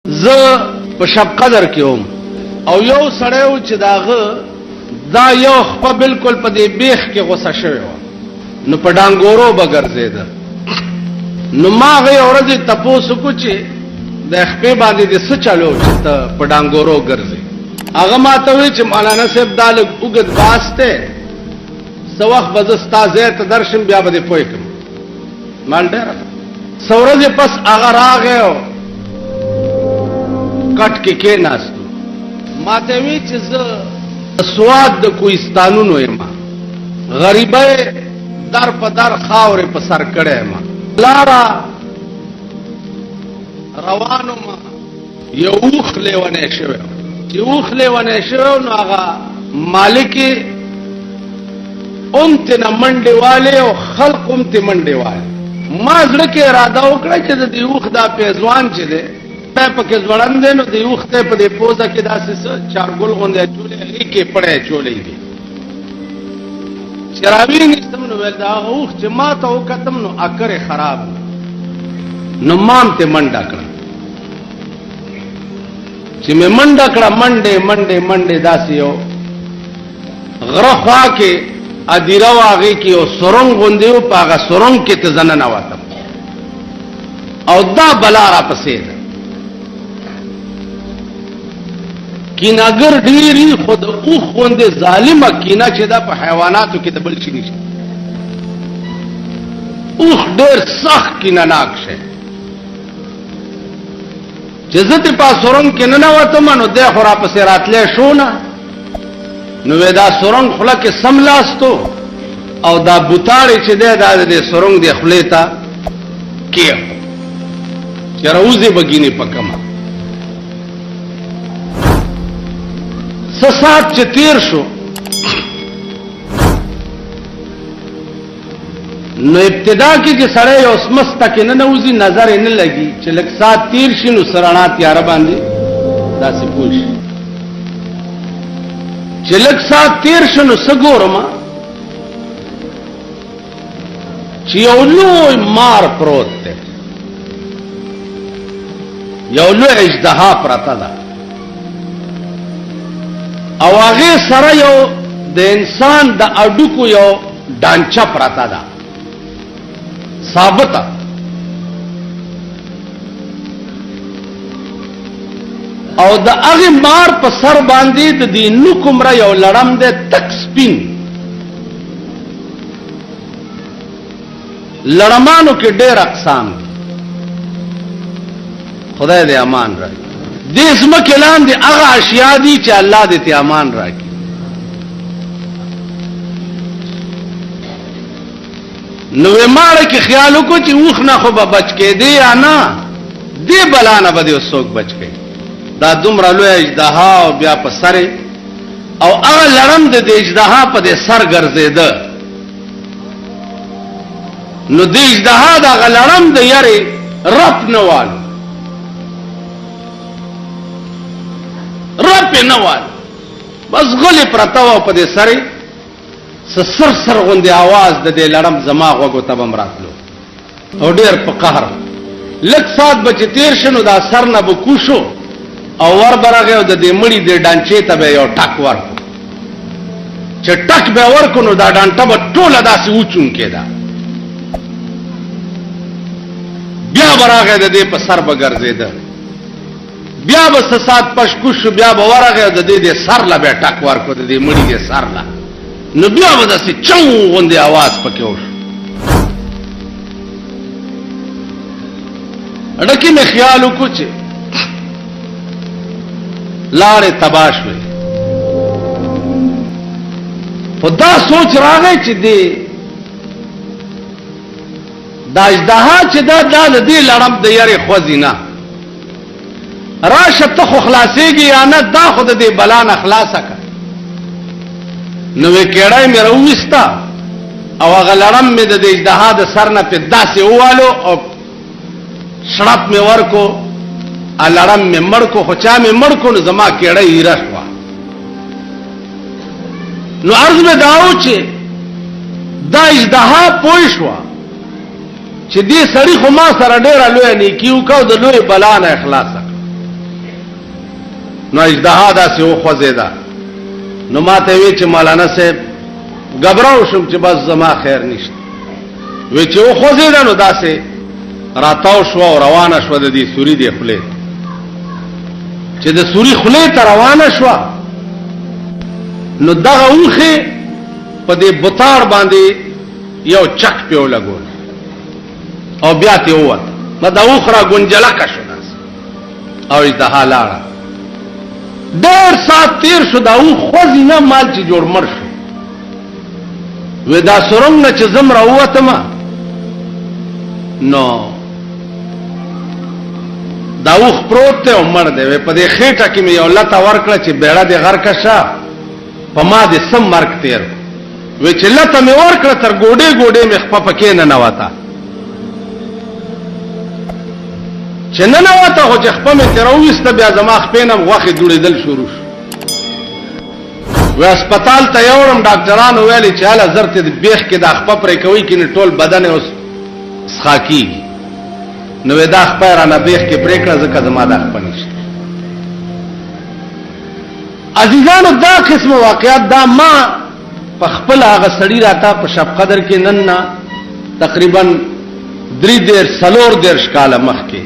زه په شب قدر کې وم او یو سړی و چې داغه دا یو خپه بالکل په دې بیخ کې غوسه شوی و نو په ډانګورو به ګرځېده نو ما هغې ورځې تپوس وکړو چې د خپې باندې دې څه چلو چې ته په ډانګورو ګرځې هغه ما ته وایي چې مولانا صاحب دا لږ اوږد باس دی څه وخت به زه ستا ځای ته درشم بیا به دې پوه کړم مال ډېره څه ورځې پس هغه راغی کټ کې کېناستو ما ته وی چې زه سواد د کوهستانونو یم غریبۍ در په در خاورې په سر کړی یم لاره روانو ما یو اوښ لیونی شوی چې اوښ لیونی شوی نو هغه مالک یې هم تېنه منډې والې او خلق هم تې منډې والې ما زړه کې اراده وکړه چې د دې اوښ دا پیزوان چې دی پکې ځوړند دی نو د اوښ ته په دې پوزه کې داسې څه چارګل غوندې اچولې هغې کې پړی اچولی دي چې راوینېستم نو ویل د هغه اوښ چې ما ته وکتم نو اکر یې خراب نو ما هم ترې منډه کړه چې مې منډه کړه منډې منډې منډې داسې یو غره خوا کې ادیره و هغې کې یو سرنګ غوندې و په هغه سرنګ کې ته زه ننوتم او دا بلا راپسې ده کیناګر ډېری خود اوښ غوندې ظالمه کینه چې دا په حیواناتو کې د بل شي نشته اوښ ډېر سخت کینه ناک شی چې زه ترې په سرنګ کې ننوتم نو دی خو راپسې راتلی شو نه نو وی دا سرنګ خوله کې سملاستو او دا بوتاړې چې دی دا د دې سرنګ دې خولې ته کېښو چې راوځې به ګینې په کمه سات چې تیر شو نو ابتدا کې چې سړی یو سمسته کې نه نوځي نظر یې نه لګي چې لږ سات تیر شي نو سرڼا تیاره باندې داسې پوه شي چې لږ سات تیر شو نو څه ګورم چې یو لوی مار پروت دی یو لوی اژدها پرته ده او هغه سره یو د انسان د اډوکو یو ډانچه پراته ده ثابته او د هغه مار په سر باندې د دې نوکمره یو لړم ده تک سپین لړمانو کې ډېر اقسام خدای دې امان راکړي دې ځمکې لاندې هغه اشیاء دي چې الله دې ته امان راکړي نو یې ماړه کې خیال وکړو چې اوښ نه خو به بچ کېدی یا نه دې بلا نه به دې څوک بچ کړي دا دومره لوی اژدها او بیا په سر او هغه لړم د دې اژدها په دې سر ګرځېده نو دې اژدها د هغه لړم د یارې رپ نه والو رپ نه وال بس غلی پرته و په دې سره سر سر غوندې आवाज د دې لړم زما غوږو ته بم راتلو او ډېر په قهر لږ سات بچ تیر شنو دا سر نه به کوشو او ور برغه د دې مړی د ډانچې ته به یو ټک ورکو چې ټک به ورکو نو دا ډانټه به ټوله داسې اوچون کېده بیا برغه د دې په سر به ګرځېده بیا به سات پشکو شو بیا به ورغه د دې سر لا به ټک ورکو د دې مړی دې سر لا نو بیا به داسې چون غوندې आवाज پکې وشو اډکې مې خیال وکړو چې لارې تباه شوې خو دا سوچ راغی چې دا اژدها چې دا د دې لړم د یارې خوځي نه راشه ته خو خلاصېږي یا نه دا خو د دې بلا نه خلاصه که نو وی کېړی مې راوویسته او هغه لړم مې د دې اژدها د سر نه پې داسې ووالو او شړپ مې ورکو لړم مې مړ کو خو چا مې مړ کو نو زما کېړی ایره شوه نو عرض مې دا و چې دا اژدها پوه شوه چې دې سړي خو ما سره ډېره لویه نیکي وکړه او د لویې بلا نه خلاصه نو اجدها داسې وخوځېده. نو ما ته وی چې مولانا صاحب غبراو شم چې بس زما خیر نشته. وی چې وخوځېده نو داسې راتاو شو او روانه شو د دې سوري دی خولې، چې د سوري خولې ته روانه شو نو دغه اوخه په دې بوتار باندې یو چک پیو لګول او بیا ته ووت. نو دا اوخ را ګنجلکه شو داس او اجدها لاړه. ډېر سات تیر شو دا اوخ خوځي نه مال چې جوړ مر شو. وې دا سرنګ نه چې زم را ووتم نو دا اوخ پروت ته عمر دی. په دې خېټه کې مې یو لته ورکړه چې بیړه دې غر کشه په ما دې سم مرګ تیر. وې چې لته مې ورکړه تر ګوډې ګوډې مې خپه پکې نه نواته، چې نه نواته خو چې خپه مې تر وېسته بیا زما خپې نه غوښې دوړېدل شروع شو. وې هسپتال ته یوړم، ډاکټرانو ویلي چې هله زر ته بیخ کې دا خپه پرې کوي کې نه ټول بدن اوس څښا کېږي. نو دا خپه رانه بیخ کې پرې کړه ځکه زما دا خپه نشته. عزیزانو دا قسم واقعات دا ما په خپل هغه سړی راته په شب قدر کې نن نه تقریبا 3-4 کاله مخکې